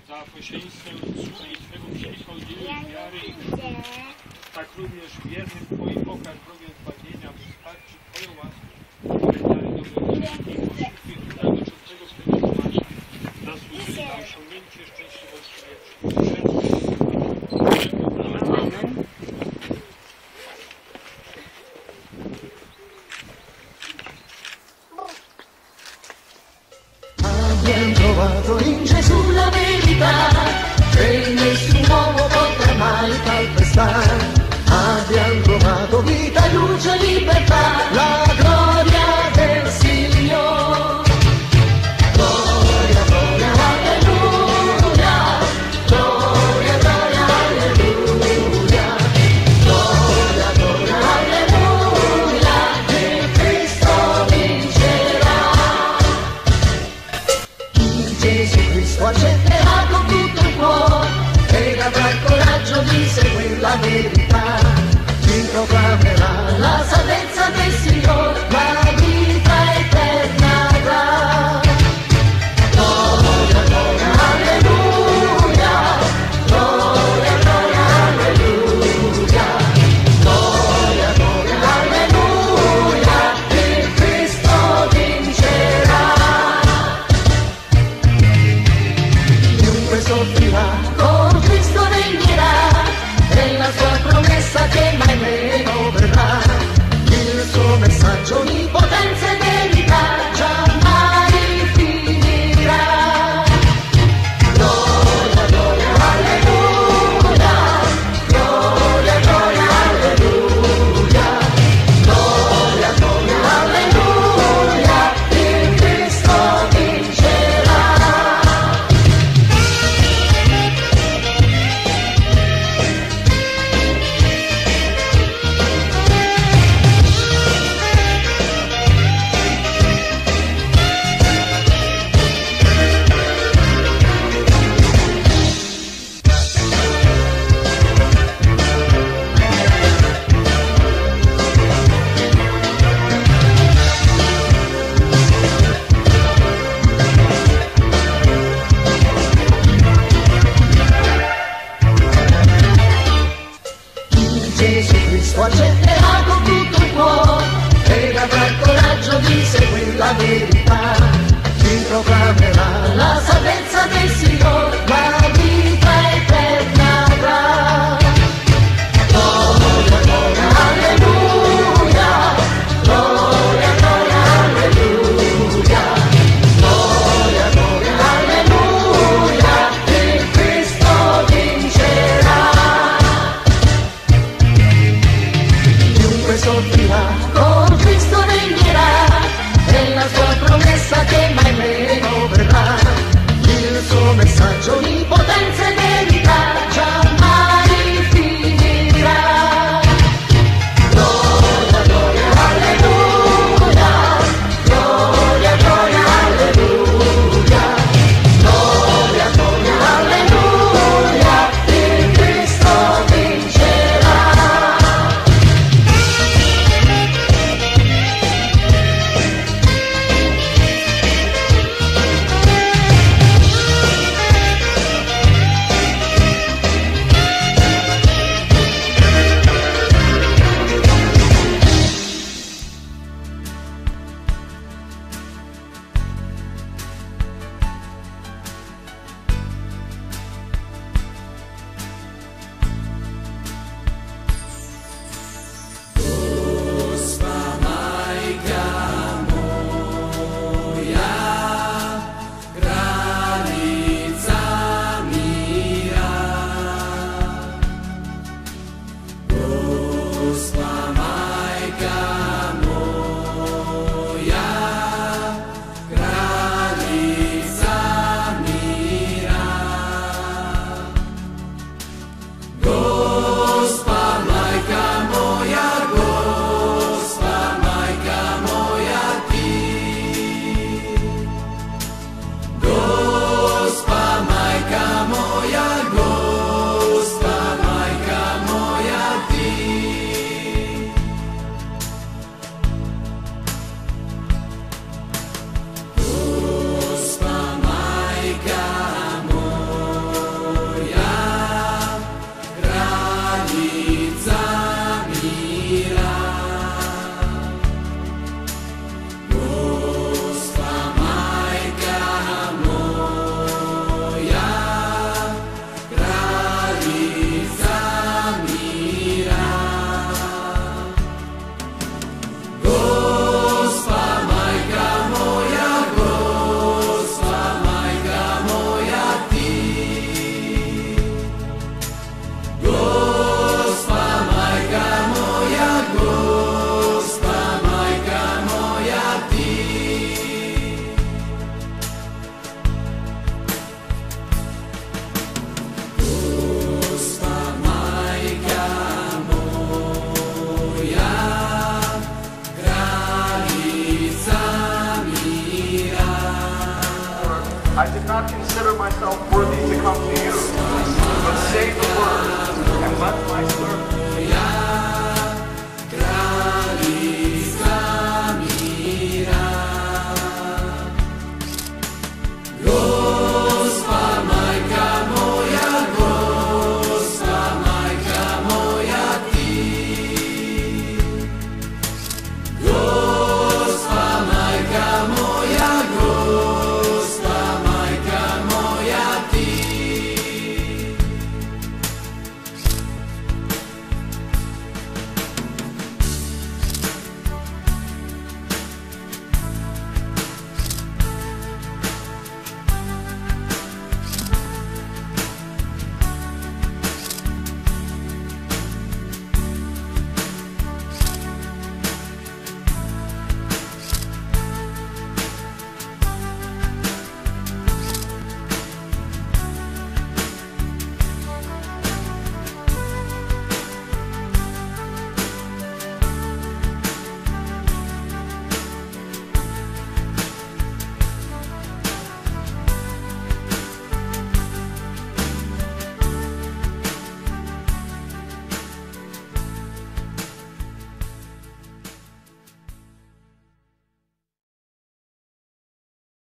za pośrednictwem słucha i Twego mścieństwa udzieliłeś wiary i krwi. Tak również wiernym Twoim pokaż drogę zbawienia, by wsparci Twoją łaskę. Dary dobrodziejstwa i poszczególnie cudownego czystego Twojego Masza. Zasłużyli na osiągnięcie szczęśliwości wiecznej. Abbiamo trovato in Gesù la verità, che nessun uomo potrà mai calpestare. Abbiamo trovato vita, luce, libertà, la gloria del Signore. Gloria, gloria, alleluia. Gloria, gloria, alleluia. Gloria, gloria, alleluia. Che Cristo vincerà. Gesù Cristo accetterà con tutto il cuore ed avrà il coraggio di seguire la verità. Ti proclamerà la salvezza del Signore, la vita eterna avrà. Gloria, gloria, alleluia. Gloria, gloria, alleluia. Gloria, gloria, alleluia. Il Cristo vincerà. Chiunque soffrirà, con Cristo regnerà, è la sua promessa che mai meno verrà. Il suo messaggio di potenza e verità giammai finirà. Gloria, gloria, alleluia. Gloria, gloria, alleluia. Gloria, gloria, alleluia. Il Cristo vincerà. Gesù Cristo accetterà con tutto il cuore ed avrà il coraggio di seguire la verità. Ti proclamerà la salvezza del Signore, la vita eterna avrà. Gloria, gloria, alleluia. Gloria, gloria, alleluia. Gloria, gloria, alleluia. Il Cristo vincerà. Chiunque soffrirà, con Cristo regnerà, è la sua promessa che mai meno verrà. Il suo messaggio di potenza e verità giammai finirà. Gloria, gloria, alleluia. Gloria, gloria, alleluia. Gloria, gloria, alleluia. Il Cristo vincerà. myself worthy to come to you, but say the word, and let my servant